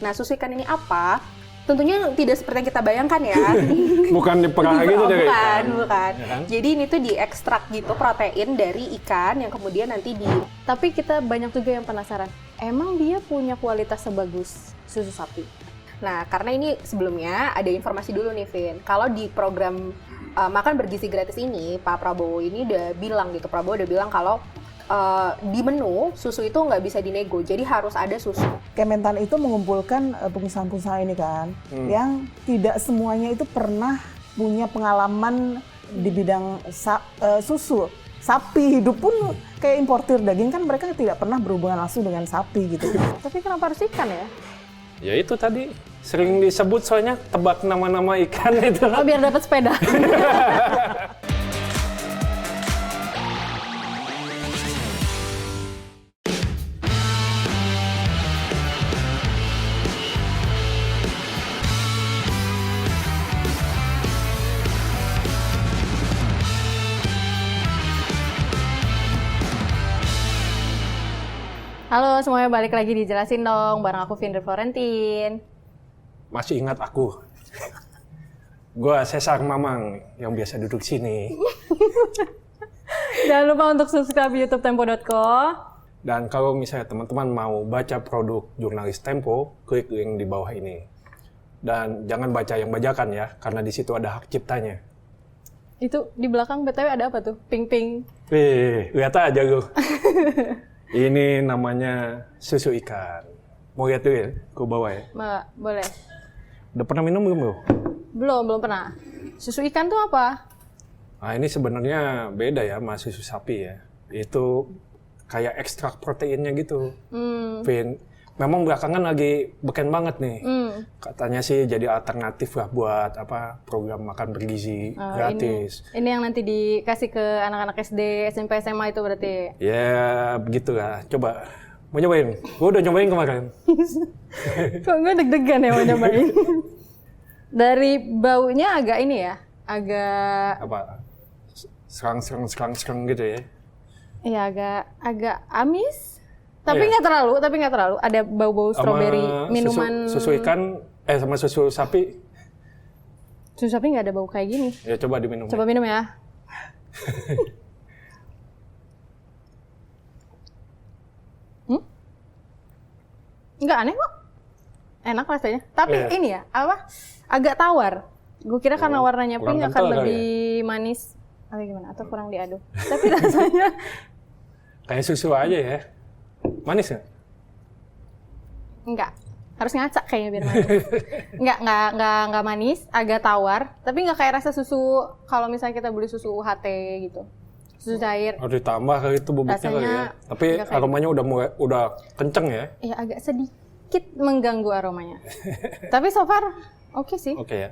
Nah, susu ikan ini apa? Tentunya tidak seperti yang kita bayangkan ya. Bukan diperah gitu dari bukan, ikan. bukan. Ya kan? Jadi ini tuh diekstrak gitu protein dari ikan yang kemudian nanti Tapi kita banyak juga yang penasaran, emang dia punya kualitas sebagus susu sapi? Nah, karena ini sebelumnya ada informasi dulu nih, Vin. Kalau di program Makan Bergizi Gratis ini, Pak Prabowo ini udah bilang gitu. Prabowo udah bilang kalau di menu susu itu nggak bisa dinego, jadi harus ada susu. Kementan itu mengumpulkan pengusaha-pengusaha ini kan, yang tidak semuanya itu pernah punya pengalaman di bidang susu. Sapi hidup pun kayak importir daging kan mereka tidak pernah berhubungan langsung dengan sapi gitu. Tapi kenapa harus ikan ya? Ya itu tadi sering disebut soalnya tebak nama-nama ikan itu. Oh, biar dapat sepeda. Halo semuanya, balik lagi di Jelasin Dong, bareng aku Vindri Florentin. Masih ingat aku? Gua Cesar Mamang yang biasa duduk sini. Jangan lupa untuk subscribe YouTube Tempo.co. Dan kalau misalnya teman-teman mau baca produk jurnalis Tempo, klik link di bawah ini. Dan jangan baca yang bajakan ya, karena di situ ada hak ciptanya. Itu di belakang BTW ada apa tuh? Ping-ping. Wih, lihat aja lu. Ini namanya susu ikan. Mau lihat dulu ya? Gue bawa ya. Mbak, boleh? Udah pernah minum belum lu? Belum pernah. Susu ikan tuh apa? Nah ini sebenarnya beda ya sama susu sapi ya. Itu kayak ekstrak proteinnya gitu. Vin, memang belakangan lagi beken banget nih. Katanya sih jadi alternatif lah buat program makan bergizi gratis. Ini yang nanti dikasih ke anak-anak SD, SMP, SMA itu berarti? Ya begitulah. Coba mau nyobain? Gue udah nyobain kemarin. Kok gue deg-degan ya mau nyobain? Dari baunya agak ini ya, agak serang gitu ya. Iya, agak amis. Tapi nggak terlalu. Ada bau-bau stroberi, minuman. Susu ikan, sama susu sapi. Susu sapi nggak ada bau kayak gini. Ya coba diminum. Coba minum ya. Nggak aneh kok. Enak rasanya. Tapi ini ya, agak tawar. Gue kira karena warnanya pink akan lebih manis. Atau gimana? Atau kurang diaduk. Tapi rasanya kayak susu aja ya. Manis nggak? Enggak. Harus ngacak kayaknya biar manis. Enggak manis, agak tawar. Tapi nggak kayak rasa susu kalau misalnya kita beli susu UHT gitu. Susu cair. Harus ditambah kali itu bubuknya kali ya. Tapi aromanya udah kenceng ya. Iya, agak sedikit mengganggu aromanya. Tapi so far oke sih. Oke ya.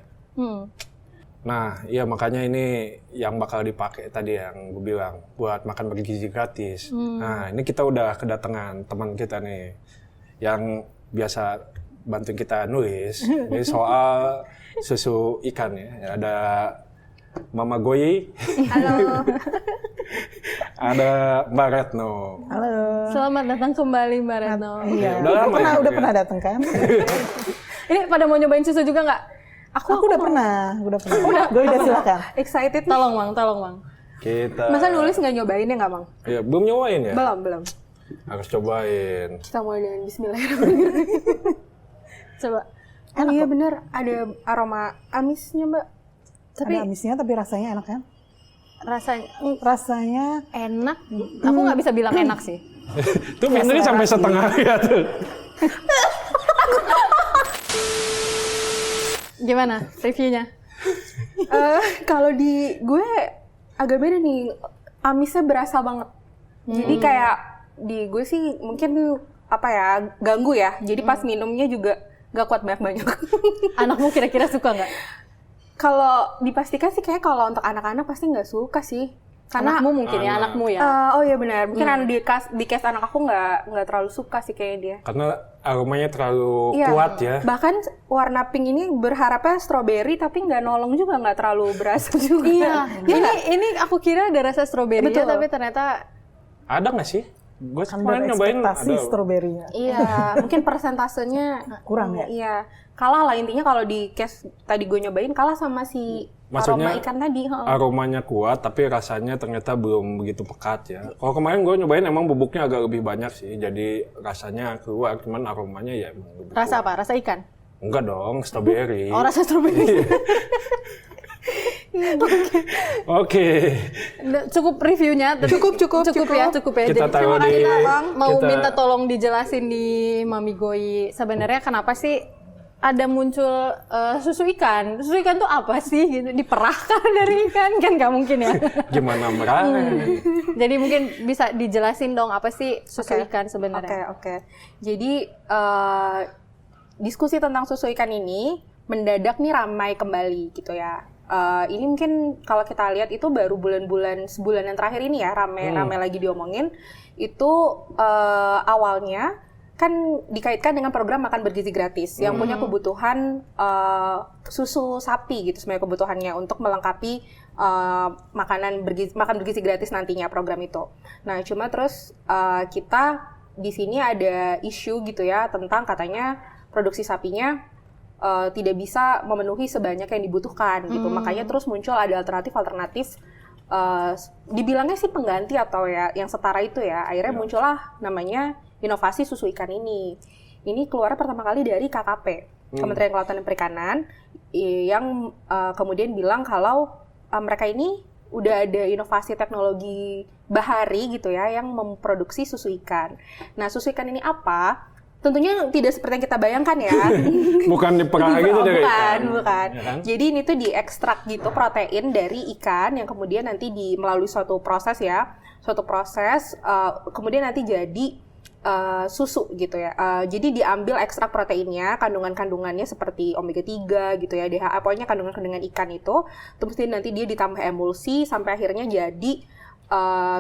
Nah, iya makanya ini yang bakal dipakai tadi yang gue bilang buat makan bergizi gratis. Nah, ini kita udah kedatangan teman kita nih yang biasa bantuin kita nulis. Ini soal susu ikan ya. Ada Mama Goyi. Halo. Ada Mbak Retno. Halo. Selamat datang kembali Mbak Retno. Iya. Udah pernah datang kan? Ini pada mau nyobain susu juga nggak? Aku udah pernah. Gue udah silakan. Excited. Tolong Mang. Kita. Masa nulis nggak nyobain ya nggak, Mang? Ya, belum nyobain ya? Belum. Harus cobain. Kita mulai dengan Bismillahirrahmanirrahim. Coba. Oh iya bener, ada aroma amisnya, Mbak. Tapi ada amisnya, tapi rasanya enak kan? Rasanya enak. Aku nggak bisa bilang enak sih. Tuh minumnya sampai setengah ya tuh. Gimana reviewnya? Kalau di gue agak beda nih, amisnya berasa banget. Jadi kayak di gue sih mungkin ganggu ya. Jadi pas minumnya juga gak kuat banyak-banyak. Anakmu kira-kira suka nggak? Kalau dipastikan sih kayak kalau untuk anak-anak pasti nggak suka sih. Karena anakmu mungkin ya, anakmu ya. Oh iya benar. Mungkin di case anak aku nggak terlalu suka sih kayak dia. Karena aromanya terlalu kuat ya. Bahkan warna pink ini berharapnya stroberi tapi nggak nolong juga, nggak terlalu berasa juga. Iya. Ini aku kira ada rasa stroberinya tapi ternyata ada nggak sih Gue Under kemarin nyobain ekspektasi ada. stroberinya. Iya, mungkin persentasenya Kurang ya? Iya, kalah lah intinya kalau di case tadi gue nyobain kalah sama si Maksudnya aroma ikan tadi. aromanya kuat, tapi rasanya ternyata belum begitu pekat ya. Kalau kemarin gue nyobain emang bubuknya agak lebih banyak sih, jadi rasanya keluar, cuman aromanya ya emang lebih Rasa kuat. apa? Rasa ikan? Enggak dong, strawberry. Oh, rasa stroberi. Oke. Cukup reviewnya. Cukup ya. Kita Jadi, taruh terima kasih, di- Bang. Mau kita- minta tolong dijelasin di Mami Goi. Sebenarnya kenapa sih ada muncul susu ikan? Susu ikan tuh apa sih? Gitu diperahkan dari ikan kan nggak mungkin ya. Gimana merah? Jadi mungkin bisa dijelasin dong apa sih susu Oke. ikan sebenarnya? Oke. Jadi diskusi tentang susu ikan ini mendadak nih ramai kembali gitu ya. Ini mungkin kalau kita lihat itu baru sebulan yang terakhir ini ya ramai lagi diomongin. Itu awalnya kan dikaitkan dengan program makan bergizi gratis yang punya kebutuhan susu sapi gitu sebenarnya kebutuhannya untuk melengkapi makan bergizi gratis nantinya program itu. Nah, cuma terus kita di sini ada isu gitu ya tentang katanya produksi sapinya tidak bisa memenuhi sebanyak yang dibutuhkan gitu. Makanya terus muncul ada alternatif dibilangnya sih pengganti atau ya yang setara itu ya. Akhirnya muncullah namanya inovasi susu ikan ini. Ini keluar pertama kali dari KKP, Kementerian Kelautan dan Perikanan, yang kemudian bilang kalau mereka ini udah ada inovasi teknologi bahari gitu ya yang memproduksi susu ikan. Nah, susu ikan ini apa? Tentunya tidak seperti yang kita bayangkan ya. Bukan diperah gitu dari ikan. Bukan. Ya kan? Jadi ini tuh diekstrak gitu protein dari ikan yang kemudian nanti melalui suatu proses ya. Suatu proses kemudian nanti jadi susu gitu ya. Jadi diambil ekstrak proteinnya, kandungan-kandungannya seperti omega 3 gitu ya, DHA, pokoknya kandungan-kandungan ikan itu. Terus nanti dia ditambah emulsi sampai akhirnya jadi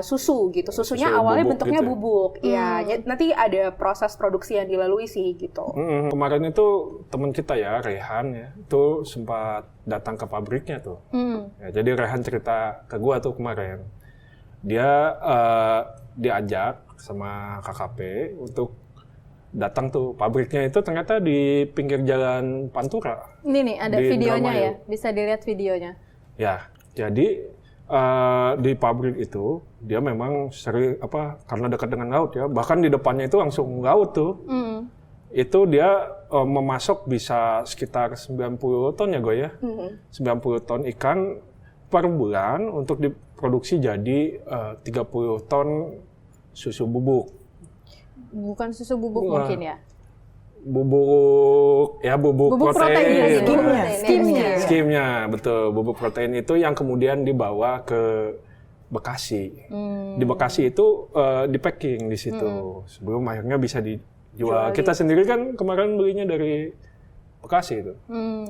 susu gitu. Susunya Susu awalnya bubuk bentuknya gitu ya? bubuk. Iya, nanti ada proses produksi yang dilalui sih gitu. Kemarin itu teman kita ya, Rehan ya, itu sempat datang ke pabriknya tuh. Ya, jadi Rehan cerita ke gua tuh kemarin. Dia diajak sama KKP untuk datang tuh. Pabriknya itu ternyata di pinggir jalan Pantura. Ini nih ada Di videonya Indramayu. ya, bisa dilihat videonya. Ya, jadi di pabrik itu dia memang sering karena dekat dengan laut ya, bahkan di depannya itu langsung laut tuh. Itu dia memasok bisa sekitar 90 ton ya gue ya. 90 ton ikan per bulan untuk diproduksi jadi 30 ton susu bubuk. Bukan susu bubuk Wah. mungkin ya? Bubuk protein. Skimnya, betul. Bubuk protein itu yang kemudian dibawa ke Bekasi. Di Bekasi itu di packing di situ sebelum akhirnya bisa dijual. Kita sendiri kan kemarin belinya dari Bekasi itu.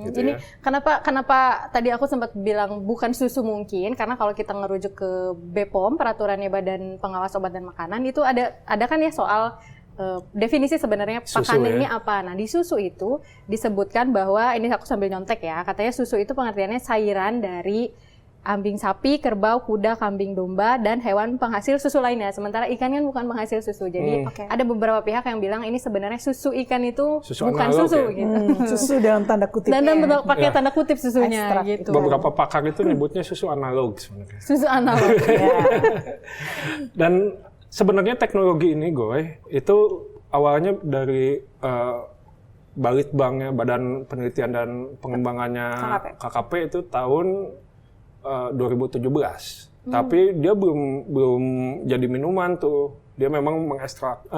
Gitu Ini ya. kenapa tadi aku sempat bilang bukan susu mungkin karena kalau kita ngerujuk ke BPOM peraturannya Badan Pengawas Obat dan Makanan itu ada kan ya soal definisi sebenarnya Susu, pakan ya? ini apa. Nah, di susu itu disebutkan bahwa ini aku sambil nyontek ya. Katanya susu itu pengertiannya cairan dari ambing sapi, kerbau, kuda, kambing, domba dan hewan penghasil susu lainnya. Sementara ikan kan bukan penghasil susu. Jadi ada beberapa pihak yang bilang ini sebenarnya susu ikan itu Susu bukan analog susu ya? gitu. Susu dalam tanda kutip. Dan bentuk pakai Ya. tanda kutip susunya Ekstrak. gitu. Beberapa pakar itu nyebutnya susu analog sebenarnya. Susu analog. Dan sebenarnya teknologi ini, Goy, itu awalnya dari Balitbangnya, Badan Penelitian dan Pengembangannya KKP itu tahun 2017. Tapi dia belum jadi minuman tuh. Dia memang mengekstrak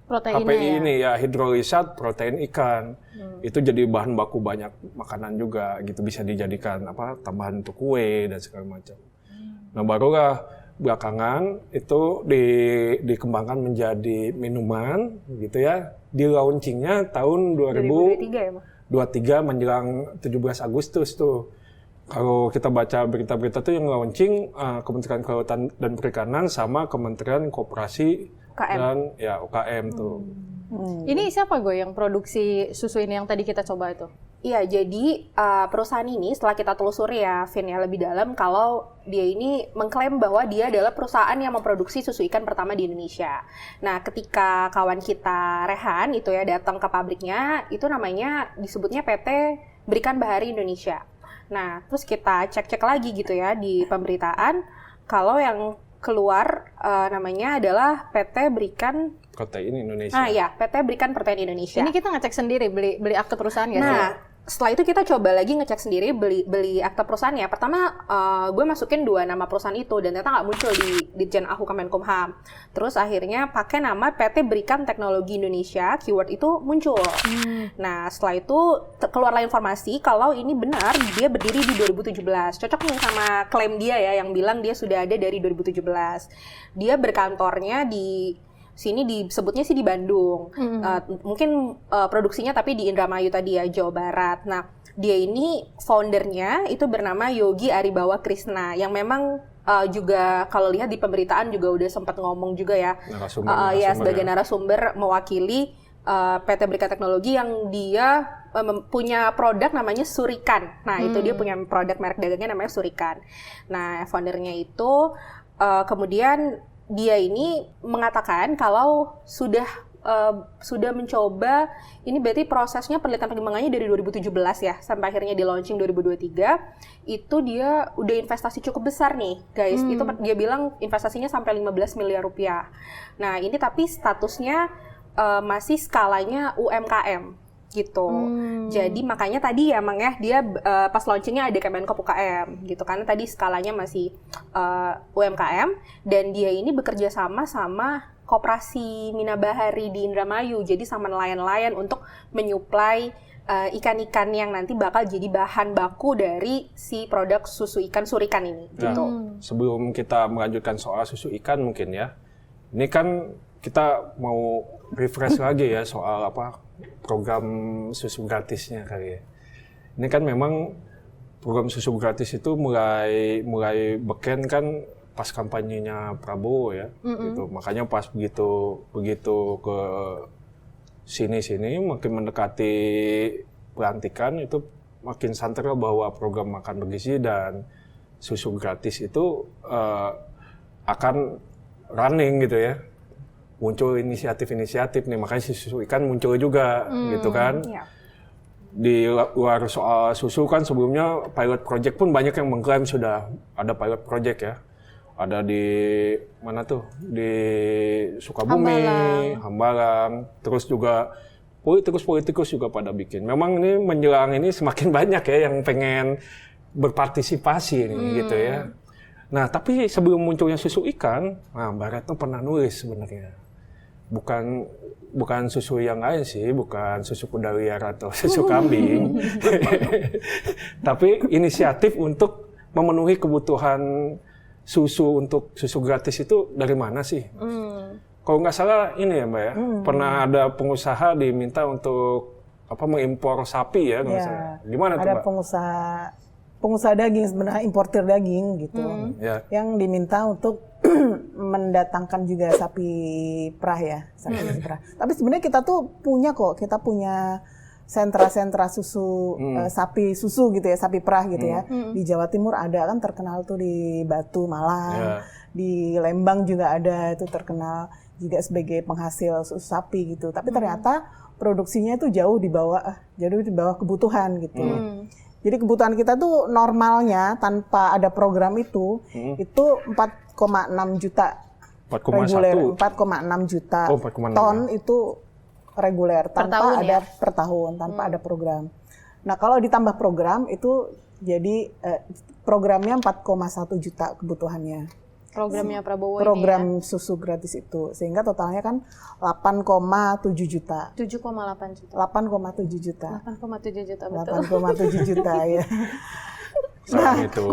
Proteinnya HPI ya. ini ya, hidrolisat protein ikan. Itu jadi bahan baku banyak makanan juga gitu, bisa dijadikan tambahan untuk kue dan segala macam. Nah, barulah belakangan itu dikembangkan menjadi minuman gitu ya. Di launchingnya tahun 2023 menjelang 17 Agustus tuh. Kalau kita baca berita-berita tuh yang launching Kementerian Kelautan dan Perikanan sama Kementerian Koperasi dan ya UKM tuh. Ini siapa gue yang produksi susu ini yang tadi kita coba itu? Iya, jadi perusahaan ini setelah kita telusuri ya, Vin, ya lebih dalam, kalau dia ini mengklaim bahwa dia adalah perusahaan yang memproduksi susu ikan pertama di Indonesia. Nah, ketika kawan kita Rehan itu ya datang ke pabriknya, itu namanya disebutnya PT Berikan Bahari Indonesia. Nah, terus kita cek-cek lagi gitu ya di pemberitaan, kalau yang keluar namanya adalah PT Berikan Protein Indonesia. Nah, ya, PT Berikan Protein Indonesia. Ini kita ngecek sendiri beli akte perusahaan nggak sih? Nah, setelah itu kita coba lagi ngecek sendiri beli akta perusahaannya. Pertama, gue masukin 2 nama perusahaan itu dan ternyata nggak muncul di Ditjen AHU Kemenkumham. Terus akhirnya pakai nama PT Berikan Teknologi Indonesia, keyword itu muncul. Nah, setelah itu keluarlah informasi kalau ini benar dia berdiri di 2017. Cocok nih sama klaim dia ya yang bilang dia sudah ada dari 2017. Dia berkantornya di sini disebutnya sih di Bandung, mungkin produksinya tapi di Indramayu tadi ya, Jawa Barat. Nah, dia ini foundernya itu bernama Yogi Aribawa Krishna, yang memang juga kalau lihat di pemberitaan juga udah sempat ngomong juga ya, sebagai narasumber mewakili PT Berikan Teknologi yang dia punya produk namanya Surikan. Nah, itu dia punya produk merek dagangnya namanya Surikan. Nah, foundernya itu kemudian dia ini mengatakan kalau sudah mencoba, ini berarti prosesnya penelitian pengembangannya dari 2017 ya, sampai akhirnya di launching 2023, itu dia udah investasi cukup besar nih guys, itu dia bilang investasinya sampai 15 miliar rupiah. Nah ini tapi statusnya masih skalanya UMKM gitu. Jadi makanya tadi ya Mang ya, dia pas launchingnya ada Kemenkop UKM gitu, karena tadi skalanya masih UMKM, dan dia ini bekerja sama Koperasi Minabahari di Indramayu, jadi sama nelayan-nelayan untuk menyuplai ikan-ikan yang nanti bakal jadi bahan baku dari si produk susu ikan Surikan ini gitu. Sebelum kita melanjutkan soal susu ikan mungkin ya, ini kan kita mau refresh lagi ya soal program susu gratisnya kali ya. Ini kan memang program susu gratis itu mulai beken kan pas kampanyenya Prabowo ya, gitu. Makanya pas begitu ke sini makin mendekati pelantikan itu makin santer bahwa program makan bergizi dan susu gratis itu akan running gitu ya. Muncul inisiatif-inisiatif nih, makanya susu ikan muncul juga gitu kan. Di luar soal susu kan sebelumnya pilot project pun banyak yang mengklaim sudah ada pilot project ya. Ada di mana tuh? Di Sukabumi, Hambalang, terus juga politikus juga pada bikin. Memang ini menjelang ini semakin banyak ya yang pengen berpartisipasi nih gitu ya. Nah, tapi sebelum munculnya susu ikan, Mbak Retno pernah nulis sebenarnya. Bukan susu yang lain sih, bukan susu kuda liar atau susu kambing. Tapi inisiatif untuk memenuhi kebutuhan susu untuk susu gratis itu dari mana sih? Kalau nggak salah ini ya Mbak ya, pernah ada pengusaha diminta untuk mengimpor sapi ya, gimana tuh Mbak? Ada pengusaha daging sebenarnya, importir daging gitu, yang diminta untuk mendatangkan juga sapi perah ya, sapi perah. Tapi sebenarnya kita punya sentra-sentra susu, sapi susu gitu ya, sapi perah gitu ya. Di Jawa Timur ada kan terkenal tuh di Batu, Malang, di Lembang juga ada, itu terkenal juga sebagai penghasil susu sapi gitu. Tapi ternyata produksinya itu jauh di bawah kebutuhan gitu. Jadi kebutuhan kita tuh normalnya tanpa ada program itu 4,6 juta reguler, 4,6 juta ton itu reguler tanpa ada per tahun, tanpa ada program. Nah kalau ditambah program itu jadi programnya 4,1 juta kebutuhannya. Programnya Prabowo program ini ya? Susu gratis itu, sehingga totalnya kan 8,7 juta. 7,8 juta. 8,7 juta. 8,7 juta betul. 8,7 juta ya. Nah, itu.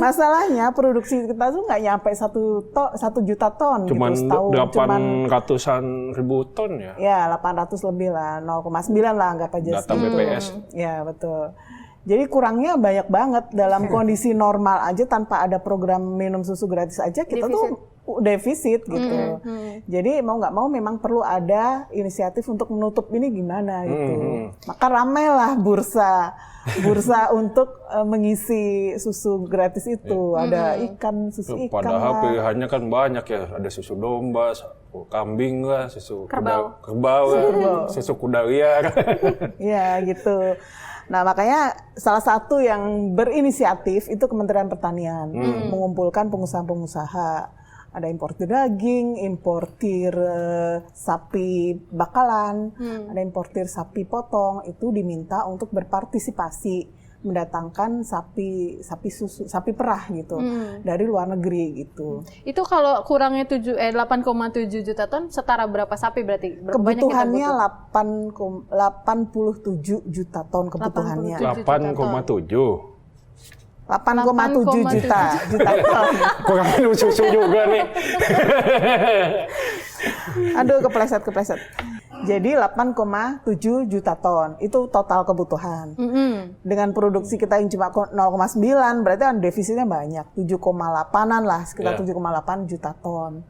Masalahnya produksi kita tuh nggak nyampe 1 juta ton cuman gitu setahun. 800-an ribu ton ya? Ya 800 lebih lah, 0,9 lah anggap aja. Data BPS. Ya betul. Jadi kurangnya banyak banget dalam kondisi normal aja tanpa ada program minum susu gratis aja kita tuh defisit gitu. Jadi mau nggak mau memang perlu ada inisiatif untuk menutup ini gimana gitu. Maka ramailah bursa untuk mengisi susu gratis itu. Ada ikan, susu ikan. Padahal pilihannya kan banyak ya. Ada susu domba, kambing lah, susu kerbau, susu kuda liar. Ya gitu. Nah makanya salah satu yang berinisiatif itu Kementerian Pertanian mengumpulkan pengusaha-pengusaha, ada importir daging, importir sapi bakalan, ada importir sapi potong, itu diminta untuk berpartisipasi mendatangkan sapi susu, sapi perah gitu dari luar negeri gitu. Itu kalau kurangnya 8,7 juta ton setara berapa sapi berarti? Kebutuhannya 87 juta ton kebutuhannya. 8,7. 8,7 juta ton. Kurang susu juga nih. Aduh, kepleset. Jadi 8,7 juta ton itu total kebutuhan. Dengan produksi kita yang cuma 0,9 berarti kan defisitnya banyak, 7,8an lah, sekitar 7,8 juta ton.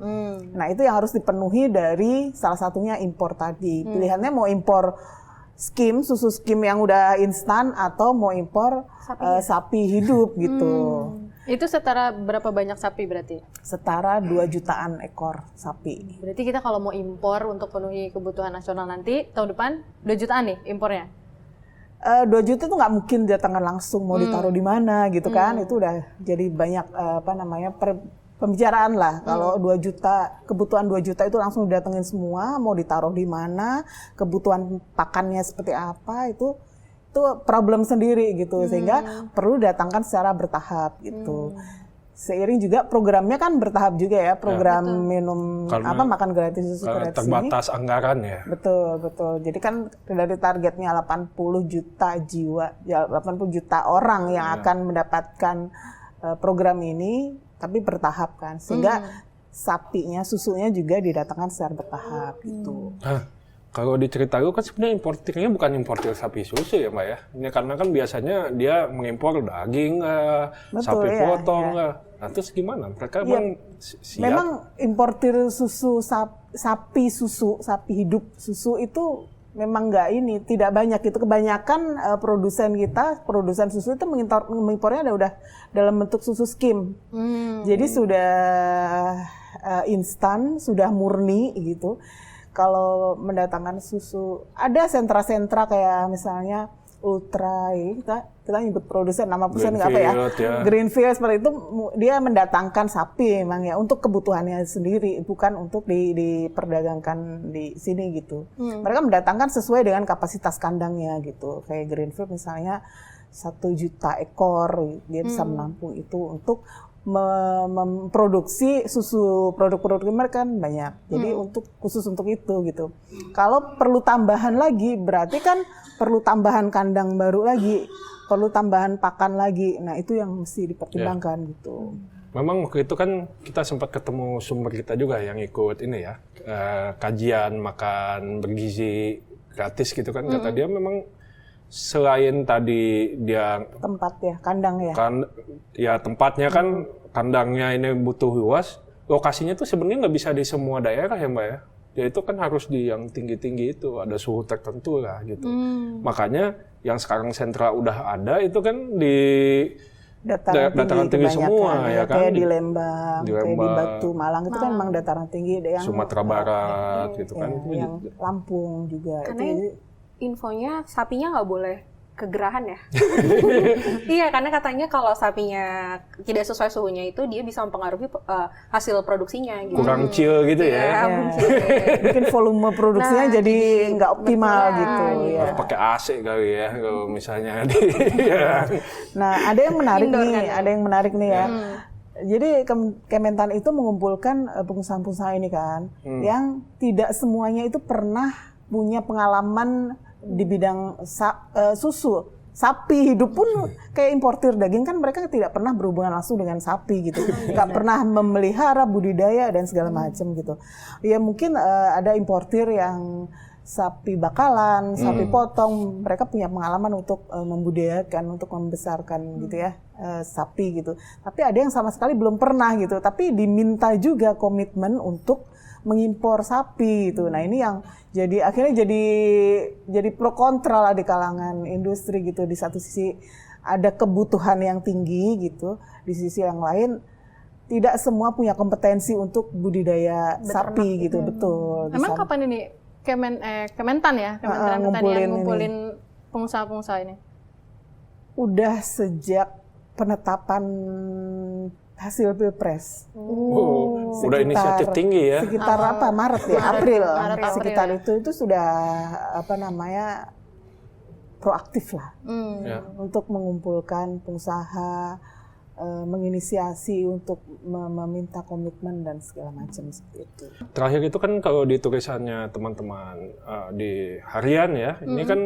Nah itu yang harus dipenuhi dari salah satunya impor tadi. Pilihannya mau impor susu skim yang udah instan atau mau impor sapi hidup gitu. Itu setara berapa banyak sapi berarti? Setara 2 jutaan ekor sapi. Berarti kita kalau mau impor untuk penuhi kebutuhan nasional nanti tahun depan 2 jutaan nih impornya? 2 juta itu nggak mungkin datangkan langsung, mau ditaruh di mana gitu kan. Itu udah jadi banyak pembicaraan lah. Kalau 2 juta, kebutuhan 2 juta itu langsung didatengin semua, mau ditaruh di mana, kebutuhan pakannya seperti apa, itu problem sendiri gitu. Sehingga perlu datangkan secara bertahap gitu. Seiring juga programnya kan bertahap juga ya, program makan gratis, susu gratis terbatas ini. Anggaran ya. Betul. Jadi kan dari targetnya 80 juta jiwa, 80 juta orang yang akan mendapatkan program ini, tapi bertahap kan, sehingga sapinya, susunya juga didatangkan secara bertahap gitu. Kalau diceritain kan sebenarnya importirnya bukan importir sapi susu ya Mbak ya. Ini karena kan biasanya dia mengimpor daging, sapi potong. Nah terus gimana? Mereka siap? Memang importir susu, sapi hidup susu itu memang tidak banyak gitu. Kebanyakan produsen susu itu mengimpornya udah dalam bentuk susu skim. Jadi sudah instan, sudah murni gitu. Kalau mendatangkan susu, ada sentra-sentra kayak misalnya Ultra, kita nyebut produsen, nama perusahaan nggak apa ya, Greenfield seperti itu, dia mendatangkan sapi memang ya untuk kebutuhannya sendiri, bukan untuk diperdagangkan di sini gitu. Mereka mendatangkan sesuai dengan kapasitas kandangnya gitu, kayak Greenfield misalnya 1 juta ekor, dia bisa menampung itu untuk memproduksi susu, produk-produk mereka kan banyak. Jadi khusus untuk itu gitu. Kalau perlu tambahan lagi, berarti kan perlu tambahan kandang baru lagi, perlu tambahan pakan lagi. Nah itu yang mesti dipertimbangkan gitu. Memang waktu itu kan kita sempat ketemu sumber kita juga yang ikut ini ya, kajian makan bergizi gratis gitu kan. Kata dia memang selain tadi dia tempat ya, kandang ya. Tempatnya kan kandangnya ini butuh luas, lokasinya tuh sebenarnya nggak bisa di semua daerah ya Mbak ya. Ya itu kan harus di yang tinggi-tinggi itu, ada suhu tertentu lah gitu. Makanya yang sekarang sentra udah ada itu kan di dataran tinggi semua ya kan. Kayak di Lembang, kayak di Batu Malang itu kan memang dataran tinggi. Yang Sumatera Barat gitu kan. Yang Lampung juga. Karena infonya sapinya nggak boleh kegerahan ya. Iya, karena katanya kalau sapinya tidak sesuai suhunya itu dia bisa mempengaruhi hasil produksinya gitu. Kurang chill gitu ya. Bikin volume produksinya jadi nggak optimal gitu ya. Pakai AC kali ya kalau misalnya Nah, ada yang menarik nih ya. Jadi Kementan itu mengumpulkan pengusaha-pengusaha ini kan, yang tidak semuanya itu pernah punya pengalaman di bidang susu. Sapi hidup pun kayak importir daging kan mereka tidak pernah berhubungan langsung dengan sapi gitu. Nggak pernah memelihara, budidaya dan segala macam gitu. Ya mungkin ada importir yang sapi bakalan, sapi potong, mereka punya pengalaman untuk membudidayakan, untuk membesarkan gitu ya sapi gitu. Tapi ada yang sama sekali belum pernah gitu, tapi diminta juga komitmen untuk mengimpor sapi gitu. Nah ini yang akhirnya jadi pro kontra lah di kalangan industri gitu. Di satu sisi ada kebutuhan yang tinggi gitu, di sisi yang lain tidak semua punya kompetensi untuk budidaya sapi gitu. Betul. Emang kapan ini Kementan ya, Kementerian Pertanian ngumpulin pengusaha-pengusaha ini? Udah sejak penetapan hasil Pilpres. Udah inisiatif tinggi ya. Sekitar Maret ya, April. Sekitar ya. itu sudah proaktif lah untuk mengumpulkan pengusaha, menginisiasi untuk meminta komitmen dan segala macam seperti itu. Terakhir itu kan kalau di tulisannya teman-teman di harian ya, ini kan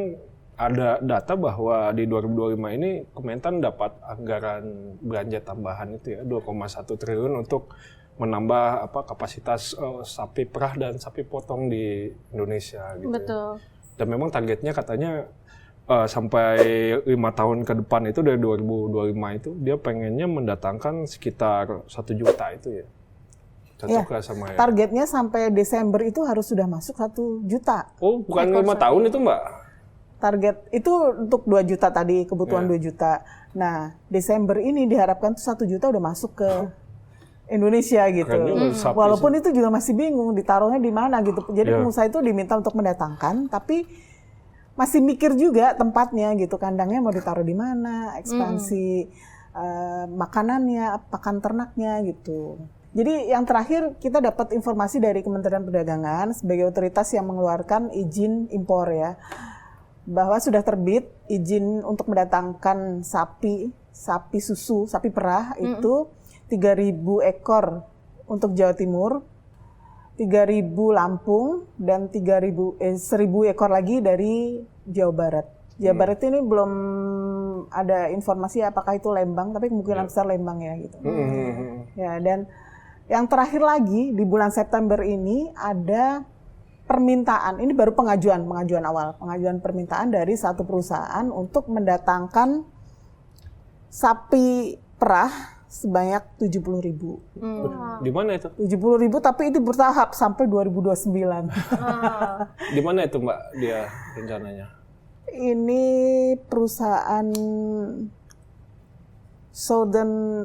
ada data bahwa di 2025 ini Kementan dapat anggaran belanja tambahan itu ya 2,1 triliun untuk menambah kapasitas sapi perah dan sapi potong di Indonesia gitu. Betul. Ya. Dan memang targetnya katanya sampai 5 tahun ke depan itu dari 2025 itu dia pengennya mendatangkan sekitar 1 juta itu ya. Cocok lah sama ya. Targetnya sampai Desember itu harus sudah masuk 1 juta. Oh, bukan 5 tahun itu, Mbak? Target itu untuk 2 juta tadi, kebutuhan 2 juta. Nah, Desember ini diharapkan tuh 1 juta udah masuk ke Indonesia gitu. Walaupun itu juga masih bingung ditaruhnya di mana gitu. Jadi pengusaha itu diminta untuk mendatangkan, tapi masih mikir juga tempatnya gitu, kandangnya mau ditaruh di mana, ekspansi makanannya, pakan ternaknya gitu. Jadi yang terakhir kita dapat informasi dari Kementerian Perdagangan sebagai otoritas yang mengeluarkan izin impor ya, bahwa sudah terbit izin untuk mendatangkan sapi susu, sapi perah itu 3.000 ekor untuk Jawa Timur, 3.000 Lampung, dan 1.000 ekor lagi dari Jawa Barat. Jawa Barat ini belum ada informasi apakah itu Lembang, tapi kemungkinan besar Lembang ya gitu. Ya, dan yang terakhir lagi di bulan September ini ada permintaan, ini baru pengajuan awal, pengajuan permintaan dari satu perusahaan untuk mendatangkan sapi perah sebanyak 70.000. Di mana itu? 70.000 tapi itu bertahap sampai 2029. Di mana itu Mbak dia rencananya? Ini perusahaan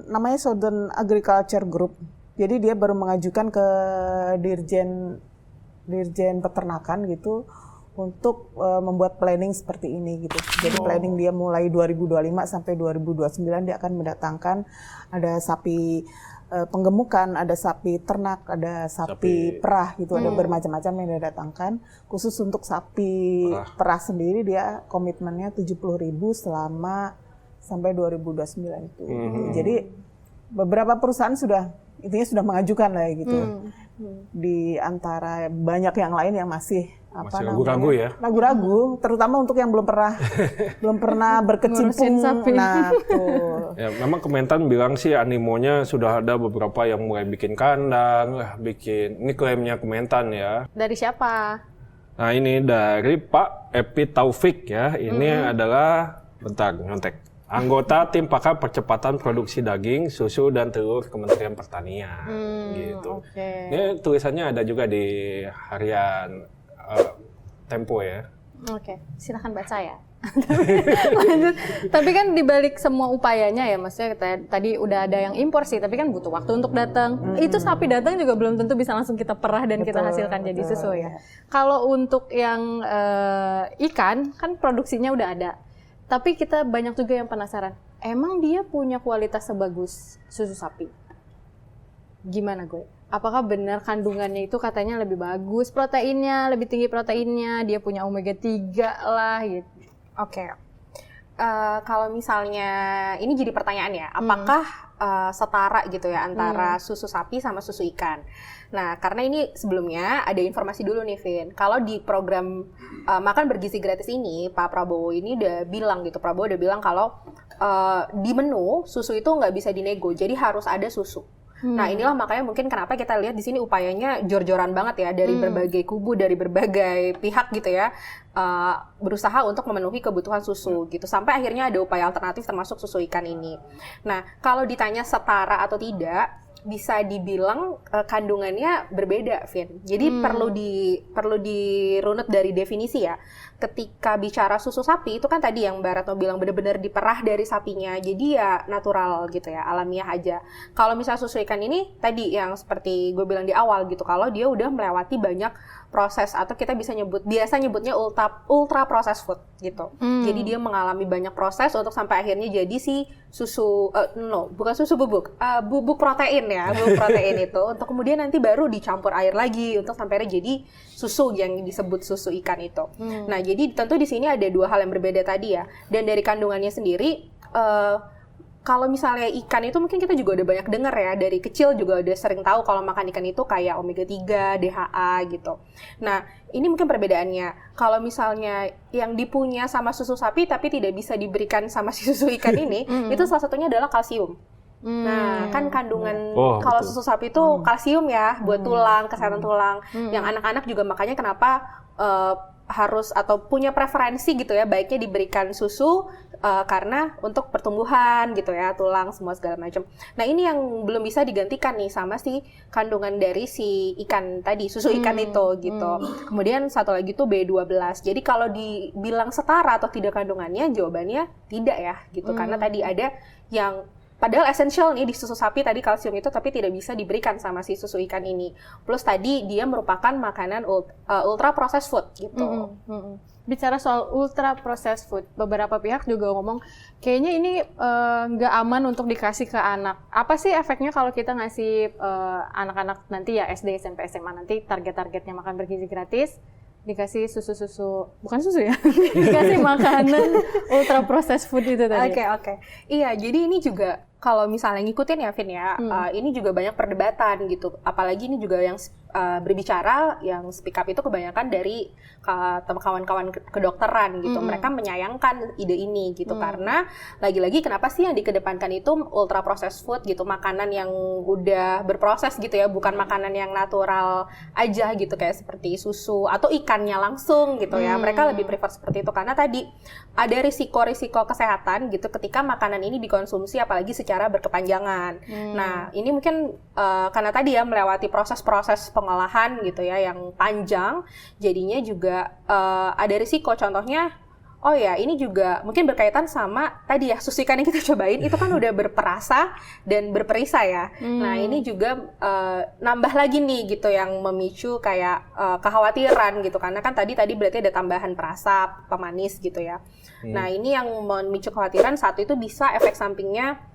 namanya Southern Agriculture Group. Jadi dia baru mengajukan ke Dirjen Peternakan gitu untuk membuat planning seperti ini gitu. Jadi planning dia mulai 2025 sampai 2029 dia akan mendatangkan ada sapi penggemukan, ada sapi ternak, ada sapi perah gitu, ada bermacam-macam yang dia datangkan. Khusus untuk sapi perah sendiri dia komitmennya 70.000 selama sampai 2029 itu. Jadi beberapa perusahaan sudah mengajukan lah gitu. Di antara banyak yang lain yang masih ragu-ragu ya. Ragu-ragu, terutama untuk yang belum pernah berkecimpung. Nah, tuh. Ya, memang Kementan bilang sih animonya sudah ada beberapa yang mulai bikin kandang, ini klaimnya Kementan ya. Dari siapa? Nah, ini dari Pak Epi Taufik ya. Ini adalah nyontek. Anggota Tim Pakar Percepatan Produksi Daging, Susu, dan Telur Kementerian Pertanian. Gitu. Ini tulisannya ada juga di harian Tempo ya. Silakan baca ya. Lanjut. Tapi kan dibalik semua upayanya ya, maksudnya tadi udah ada yang impor sih, tapi kan butuh waktu untuk datang. Itu sapi datang juga belum tentu bisa langsung kita perah dan kita hasilkan jadi susu ya. Kalau untuk yang ikan kan produksinya udah ada. Tapi kita banyak juga yang penasaran, emang dia punya kualitas sebagus susu sapi? Gimana gue? Apakah benar kandungannya itu katanya lebih bagus proteinnya, lebih tinggi proteinnya, dia punya omega 3 lah gitu. Kalau misalnya, ini jadi pertanyaan ya, apakah setara gitu ya antara susu sapi sama susu ikan? Nah, karena ini sebelumnya ada informasi dulu nih, Vin. Kalau di program Makan Bergizi Gratis ini, Pak Prabowo ini udah bilang gitu, Prabowo udah bilang kalau di menu susu itu nggak bisa dinego, jadi harus ada susu. Nah, inilah makanya mungkin kenapa kita lihat di sini upayanya jor-joran banget ya dari berbagai kubu, dari berbagai pihak gitu ya, berusaha untuk memenuhi kebutuhan susu gitu, sampai akhirnya ada upaya alternatif termasuk susu ikan ini. Nah, kalau ditanya setara atau tidak, bisa dibilang kandungannya berbeda, Vin. Jadi perlu dirunut dari definisi ya. Ketika bicara susu sapi itu kan tadi yang Mbak Retno bilang benar-benar diperah dari sapinya, jadi ya natural gitu ya, alamiah aja. Kalau misalnya susu ikan ini tadi yang seperti gue bilang di awal gitu, kalau dia udah melewati banyak proses atau kita bisa nyebutnya ultra processed food gitu. Jadi dia mengalami banyak proses untuk sampai akhirnya jadi si susu bukan susu bubuk, bubuk protein ya, bubuk protein itu untuk kemudian nanti baru dicampur air lagi untuk sampai jadi susu yang disebut susu ikan itu. Nah, jadi tentu di sini ada dua hal yang berbeda tadi ya. Dan dari kandungannya sendiri kalau misalnya ikan itu mungkin kita juga udah banyak dengar ya, dari kecil juga udah sering tahu kalau makan ikan itu kayak omega 3, DHA gitu. Nah, ini mungkin perbedaannya. Kalau misalnya yang dipunya sama susu sapi tapi tidak bisa diberikan sama si susu ikan ini, itu salah satunya adalah kalsium. Nah, kan kandungan kalau susu sapi itu kalsium ya, buat tulang, kesehatan tulang. Yang anak-anak juga makanya kenapa harus atau punya preferensi gitu ya, baiknya diberikan susu karena untuk pertumbuhan gitu ya, tulang semua segala macam. Nah, ini yang belum bisa digantikan nih sama si kandungan dari si ikan tadi, susu ikan itu gitu. Kemudian satu lagi tuh B12. Jadi kalau dibilang setara atau tidak kandungannya, jawabannya tidak ya gitu. Karena tadi ada yang padahal esensial nih di susu sapi tadi kalsium itu, tapi tidak bisa diberikan sama si susu ikan ini. Plus tadi dia merupakan makanan ultra processed food gitu. Bicara soal ultra processed food, beberapa pihak juga ngomong kayaknya ini nggak aman untuk dikasih ke anak. Apa sih efeknya kalau kita ngasih anak-anak nanti ya SD, SMP, SMA nanti target-targetnya makan bergizi gratis, dikasih susu-susu, bukan susu ya, dikasih makanan ultra processed food itu tadi. Oke. Iya, jadi ini juga kalau misalnya ngikutin ya, Vin ya, ini juga banyak perdebatan gitu. Apalagi ini juga yang berbicara, yang speak up itu kebanyakan dari kawan-kawan kedokteran gitu. Mereka menyayangkan ide ini gitu, karena lagi-lagi kenapa sih yang dikedepankan itu ultra processed food gitu, makanan yang udah berproses gitu ya, bukan makanan yang natural aja gitu kayak seperti susu atau ikannya langsung gitu ya. Mereka lebih prefer seperti itu karena tadi ada risiko-risiko kesehatan gitu ketika makanan ini dikonsumsi apalagi secara berkepanjangan. Nah, ini mungkin karena tadi ya melewati proses-proses pengolahan gitu ya yang panjang, jadinya juga ada risiko. Contohnya, oh ya ini juga mungkin berkaitan sama tadi ya susu ikan yang kita cobain itu kan udah berperasa dan berperisa ya. Nah, ini juga nambah lagi nih gitu yang memicu kayak kekhawatiran gitu, karena kan tadi berarti ada tambahan perasa, pemanis gitu ya. Nah, ini yang memicu kekhawatiran satu itu bisa efek sampingnya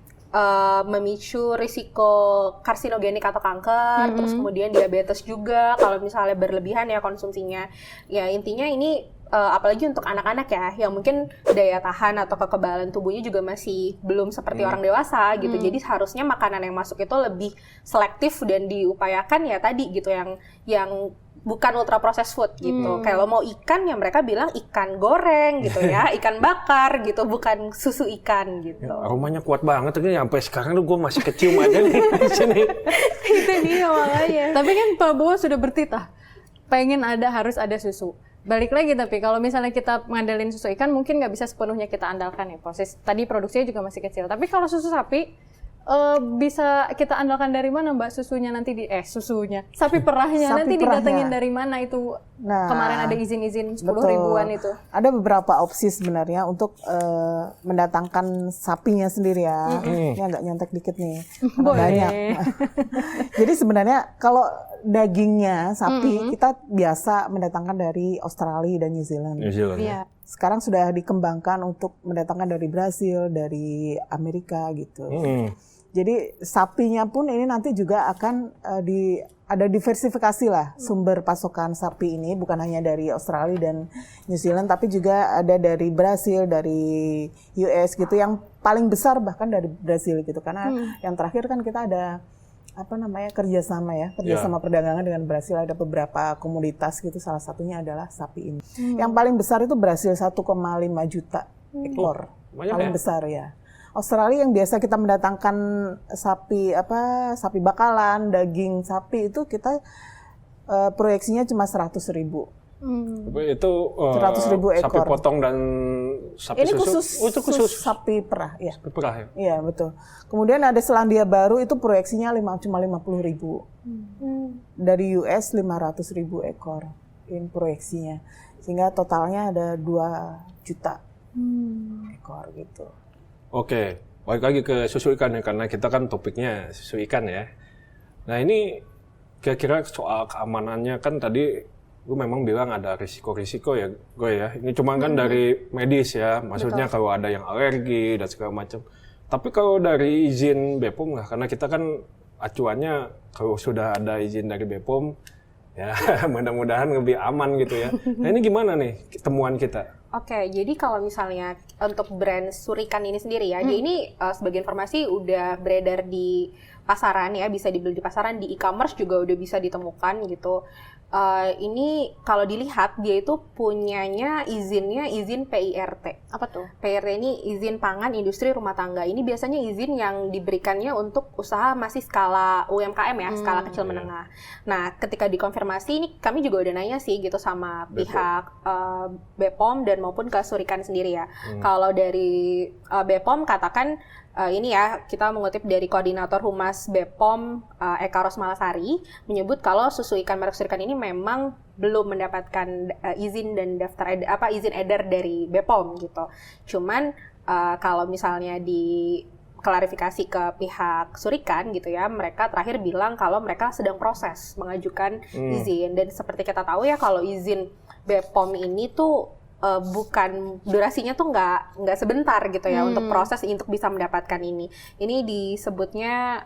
memicu risiko karsinogenik atau kanker, terus kemudian diabetes juga kalau misalnya berlebihan ya konsumsinya. Ya intinya ini apalagi untuk anak-anak ya, yang mungkin daya tahan atau kekebalan tubuhnya juga masih belum seperti orang dewasa gitu. Jadi harusnya makanan yang masuk itu lebih selektif dan diupayakan ya tadi gitu, yang bukan ultra processed food gitu. Kalau mau ikan ya mereka bilang ikan goreng gitu ya, ikan bakar gitu, bukan susu ikan gitu. Ya, aromanya kuat banget ini, sampai sekarang tuh gue masih kecium aja nih di sini. Itu dia makanya. Tapi kan Prabowo sudah bertitah pengen harus ada susu. Balik lagi, tapi kalau misalnya kita ngandelin susu ikan mungkin nggak bisa sepenuhnya kita andalkan ya, proses tadi produksinya juga masih kecil. Tapi kalau susu sapi bisa kita andalkan dari mana Mbak susunya nanti susunya sapi perahnya nanti didatengin dari mana itu? Nah, kemarin ada izin-izin 10 ribuan itu. Ada beberapa opsi sebenarnya untuk mendatangkan sapinya sendiri ya. Ini agak nyontek dikit nih, karena banyak. Jadi sebenarnya kalau dagingnya sapi kita biasa mendatangkan dari Australia dan New Zealand. Iya. Sekarang sudah dikembangkan untuk mendatangkan dari Brasil, dari Amerika gitu. Jadi sapinya pun ini nanti juga akan ada diversifikasi lah sumber pasokan sapi ini, bukan hanya dari Australia dan New Zealand, tapi juga ada dari Brasil, dari US gitu, yang paling besar bahkan dari Brasil gitu, karena yang terakhir kan kita ada kerjasama perdagangan dengan Brasil, ada beberapa komoditas gitu, salah satunya adalah sapi ini. Yang paling besar itu Brasil 1,5 juta ekor, paling besar ya. Australia yang biasa kita mendatangkan sapi bakalan, daging sapi itu kita proyeksinya cuma 100.000. Itu 100.000 ekor. Sapi potong dan sapi ini susu. Itu khusus sapi perah, ya. Sapi perah ya. Iya betul. Kemudian ada Selandia Baru itu proyeksinya cuma 50.000. Dari US 500.000 ekor ini proyeksinya, sehingga totalnya ada 2 juta ekor gitu. Oke, balik lagi ke susu ikan ya, karena kita kan topiknya susu ikan ya. Nah ini kira-kira soal keamanannya kan tadi lu memang bilang ada risiko-risiko ya gue ya. Ini cuma kan dari medis ya, maksudnya kalau ada yang alergi dan segala macam. Tapi kalau dari izin BPOM nggak, karena kita kan acuannya kalau sudah ada izin dari BPOM ya mudah-mudahan lebih aman gitu ya. Nah ini gimana nih temuan kita? Oke, jadi kalau misalnya untuk brand Surikan ini sendiri ya, dia ini sebagai informasi udah beredar di pasaran ya, bisa dibeli di pasaran, di e-commerce juga udah bisa ditemukan gitu. Ini kalau dilihat dia itu punyanya izin PIRT. Apa tuh? PIRT ini izin pangan industri rumah tangga. Ini biasanya izin yang diberikannya untuk usaha masih skala UMKM ya, skala kecil menengah. Nah, ketika dikonfirmasi ini kami juga udah nanya sih gitu sama pihak BPOM dan maupun ke Surikan sendiri ya. Kalau dari BPOM katakan ini ya, kita mengutip dari Koordinator Humas BPOM Eka Rosmalasari menyebut kalau susu ikan merek Surikan ini memang belum mendapatkan izin dan izin edar dari BPOM gitu. Cuman kalau misalnya di klarifikasi ke pihak Surikan gitu ya, mereka terakhir bilang kalau mereka sedang proses mengajukan izin, dan seperti kita tahu ya kalau izin BPOM ini tuh bukan durasinya tuh nggak sebentar gitu ya untuk proses untuk bisa mendapatkan ini. Ini disebutnya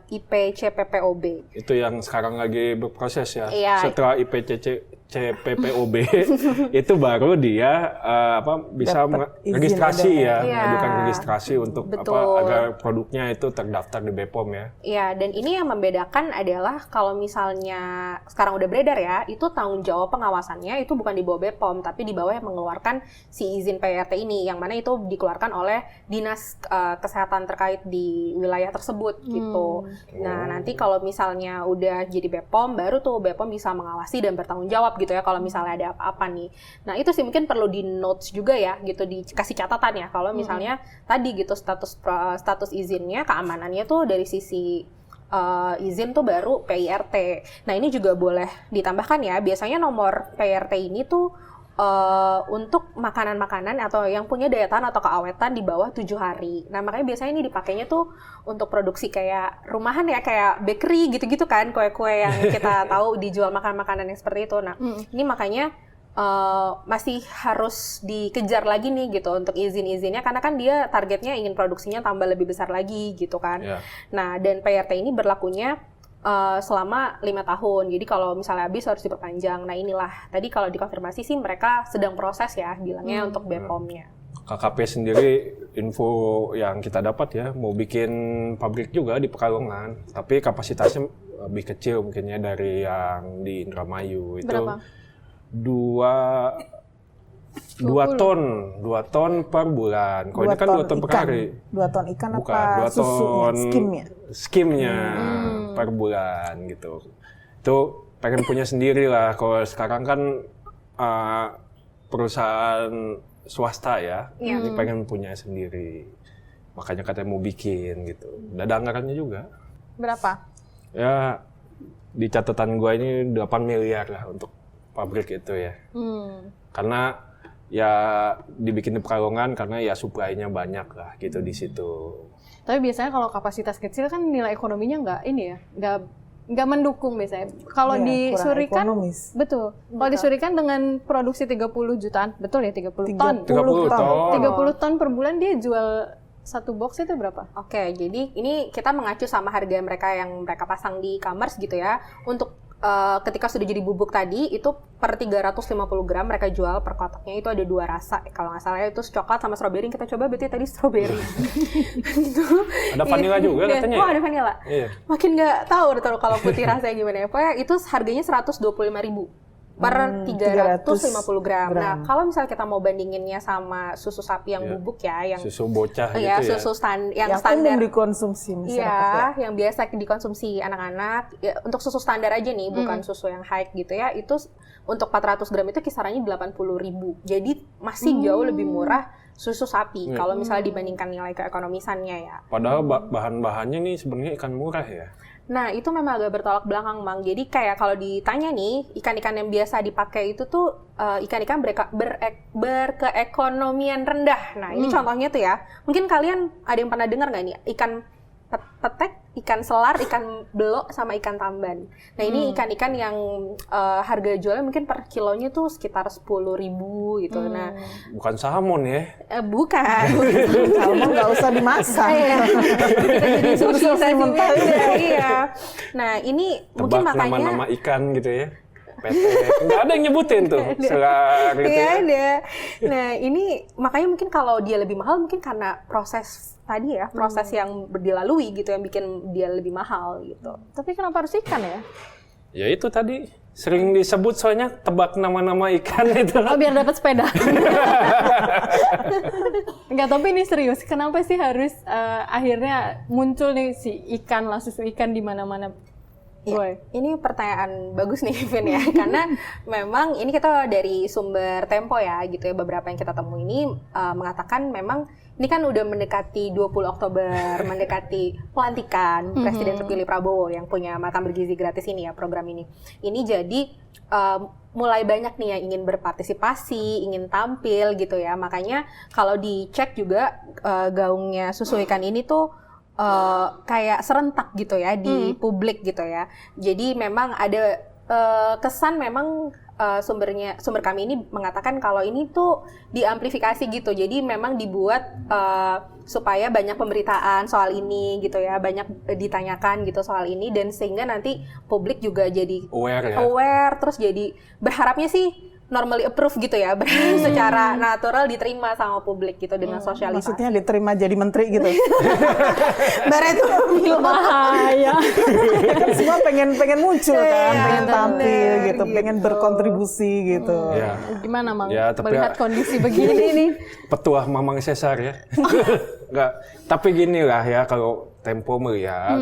IPCPPOB. Itu yang sekarang lagi berproses ya. Iya. Setelah IPCPPOB itu baru dia bisa registrasi ya, mengajukan registrasi untuk agar produknya itu terdaftar di BPOM ya. Iya, dan ini yang membedakan adalah kalau misalnya sekarang udah beredar ya, itu tanggung jawab pengawasannya itu bukan di bawah BPOM, tapi di bawah yang mengeluarkan si izin PIRT ini, yang mana itu dikeluarkan oleh dinas kesehatan terkait di wilayah tersebut gitu. Nah, nanti kalau misalnya udah jadi BPOM, baru tuh BPOM bisa mengawasi dan bertanggung jawab gitu ya kalau misalnya ada apa-apa nih. Nah, itu sih mungkin perlu di notes juga ya gitu, dikasih catatan ya kalau misalnya tadi gitu status izinnya, keamanannya tuh dari sisi izin tuh baru PIRT. Nah, ini juga boleh ditambahkan ya, biasanya nomor PIRT ini tuh untuk makanan-makanan atau yang punya daya tahan atau keawetan di bawah 7 hari. Nah, makanya biasanya ini dipakainya tuh untuk produksi kayak rumahan ya, kayak bakery gitu-gitu kan, kue-kue yang kita tahu dijual makanan-makanan yang seperti itu. Nah, ini makanya masih harus dikejar lagi nih gitu untuk izin-izinnya, karena kan dia targetnya ingin produksinya tambah lebih besar lagi gitu kan. Nah, dan PIRT ini berlakunya selama 5 tahun. Jadi kalau misalnya habis harus diperpanjang. Nah, inilah tadi kalau dikonfirmasi sih mereka sedang proses ya bilangnya untuk BPOM-nya. KKP sendiri info yang kita dapat ya, mau bikin pabrik juga di Pekalongan, tapi kapasitasnya lebih kecil mungkinnya dari yang di Indramayu. Itu berapa? 2 ton per bulan. Kalau ini kan 2 ton per hari. 2 ton ikan bukan, apa 2 ton skimnya? Skimnya per bulan gitu. Itu pengen punya sendiri lah. Kalau sekarang kan perusahaan swasta ya, ini pengen punya sendiri. Makanya katanya mau bikin gitu. Udah ada anggarannya juga. Berapa? Ya di catatan gua ini 8 miliar lah untuk pabrik itu ya. Karena ya dibikin di Pekalongan karena ya supply-nya banyak lah gitu di situ. Tapi biasanya kalau kapasitas kecil kan nilai ekonominya nggak mendukung biasanya. Kalau di Surikan, betul. Kalau di Surikan dengan produksi 30 jutaan, betul ya 30 ton. 30 ton per bulan dia jual satu box itu berapa? Oke, jadi ini kita mengacu sama harga mereka yang mereka pasang di e-commerce gitu ya. Untuk ketika sudah jadi bubuk tadi, itu per 350 gram mereka jual per kotaknya itu ada 2 rasa. Kalau nggak salah itu coklat sama strawberry. Kita coba berarti tadi strawberry. Ada vanilla juga katanya. Oh, ada vanilla. Iya. Makin nggak tahu kalau putih rasanya gimana ya. Pokoknya itu harganya 125.000 per 350 gram. Nah, kalau misalnya kita mau bandinginnya sama susu sapi yang bubuk ya, yang susu bocah ya, gitu susu yang umum standar dikonsumsi masyarakat ya, yang biasa dikonsumsi anak-anak. Ya, untuk susu standar aja nih, bukan susu yang high gitu ya. Itu untuk 400 gram itu kisarannya 80.000. Jadi masih jauh lebih murah susu sapi kalau misalnya dibandingkan nilai keekonomisannya ya. Padahal bahan-bahannya nih sebenarnya ikan murah ya. Nah, itu memang agak bertolak belakang, Mang. Jadi kayak kalau ditanya nih, ikan-ikan yang biasa dipakai itu tuh ikan-ikan berkeekonomian rendah. Nah, ini contohnya tuh ya. Mungkin kalian ada yang pernah dengar nggak nih? Ikan petek, ikan selar, ikan belok, sama ikan tamban. Nah, ini ikan-ikan yang harga jualnya mungkin per kilonya tuh sekitar 10.000 gitu. Nah, Bukan salmon ya. bukan. salmon nggak usah dimasak. Kita jadi sushi sashimi aja, iya. Nah, ini mungkin Tebak makanya nama-nama ikan gitu ya. Petek. Nggak ada yang nyebutin tuh. Selar gitu. Iya ada. Nah, ini makanya mungkin kalau dia lebih mahal mungkin karena proses tadi ya, proses yang dilalui gitu yang bikin dia lebih mahal gitu. Tapi kenapa harus ikan ya? Ya itu tadi sering disebut soalnya tebak nama-nama ikan itu. Oh, biar dapat sepeda. Enggak, tapi ini serius. Kenapa sih harus akhirnya muncul nih si ikan lah, susu ikan di mana-mana? Ya, ini pertanyaan bagus nih, Vin ya, karena memang ini kita dari sumber Tempo ya, gitu ya, beberapa yang kita temui ini mengatakan memang ini kan udah mendekati 20 Oktober, mendekati pelantikan Presiden terpilih Prabowo yang punya makan bergizi gratis ini ya, program ini. Ini jadi mulai banyak nih yang ingin berpartisipasi, ingin tampil gitu ya, makanya kalau dicek juga gaungnya susu ikan ini tuh kayak serentak gitu ya di publik gitu ya. Jadi memang ada kesan memang sumber kami ini mengatakan kalau ini tuh diamplifikasi gitu. Jadi memang dibuat supaya banyak pemberitaan soal ini gitu ya, banyak ditanyakan gitu soal ini dan sehingga nanti publik juga jadi aware terus jadi berharapnya sih normally approve gitu ya, secara natural diterima sama publik gitu dengan sosialisasi. Maksudnya diterima jadi menteri gitu. Bara itu bahaya. Kan semua pengen muncul kan, pengen tampil gitu, gitu, pengen berkontribusi gitu. Ya. Gimana, Mang? Ya, tapi melihat kondisi begini nih. Petuah Mamang Sesar ya. Enggak, tapi gini lah ya kalau Tempo melihat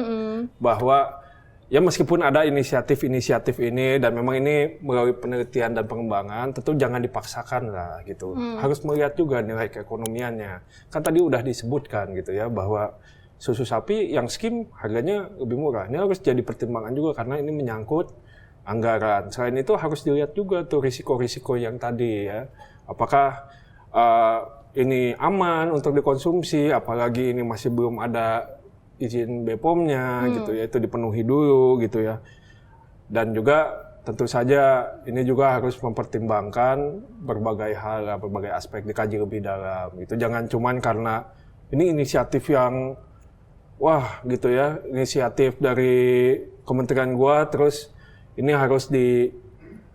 bahwa ya meskipun ada inisiatif ini dan memang ini melalui penelitian dan pengembangan, tentu jangan dipaksakan lah gitu. Harus melihat juga nilai keekonomiannya. Kan tadi udah disebutkan gitu ya bahwa susu sapi yang skim harganya lebih murah. Ini harus jadi pertimbangan juga karena ini menyangkut anggaran. Selain itu harus dilihat juga tuh risiko-risiko yang tadi ya. Apakah ini aman untuk dikonsumsi, apalagi ini masih belum ada izin BPOM-nya gitu ya, itu dipenuhi dulu gitu ya. Dan juga tentu saja ini juga harus mempertimbangkan berbagai hal, berbagai aspek dikaji lebih dalam gitu. Jangan cuman karena ini inisiatif yang wah gitu ya, inisiatif dari kementerian gua terus ini harus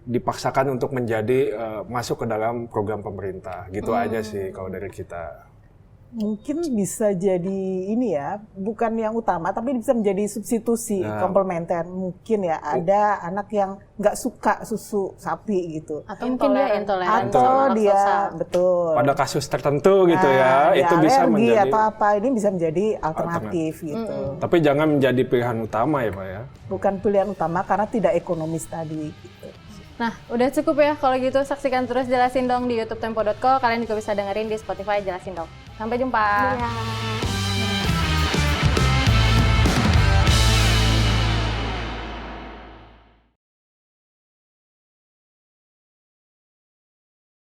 dipaksakan untuk menjadi masuk ke dalam program pemerintah. Gitu aja sih kalau dari kita. Mungkin bisa jadi ini ya, bukan yang utama, tapi bisa menjadi substitusi komplementer. Mungkin ya, ada anak yang nggak suka susu sapi gitu. Atau mungkin dia intoleran. Atau dia, betul. Pada kasus tertentu gitu ya, itu bisa menjadi. Atau apa, ini bisa menjadi alternatif gitu. Tapi jangan menjadi pilihan utama ya Pak ya. Bukan pilihan utama karena tidak ekonomis tadi gitu. Nah, udah cukup ya kalau gitu. Saksikan terus Jelasin Dong di youtube tempo.co. Kalian juga bisa dengerin di Spotify Jelasin Dong. Sampai jumpa. Iya.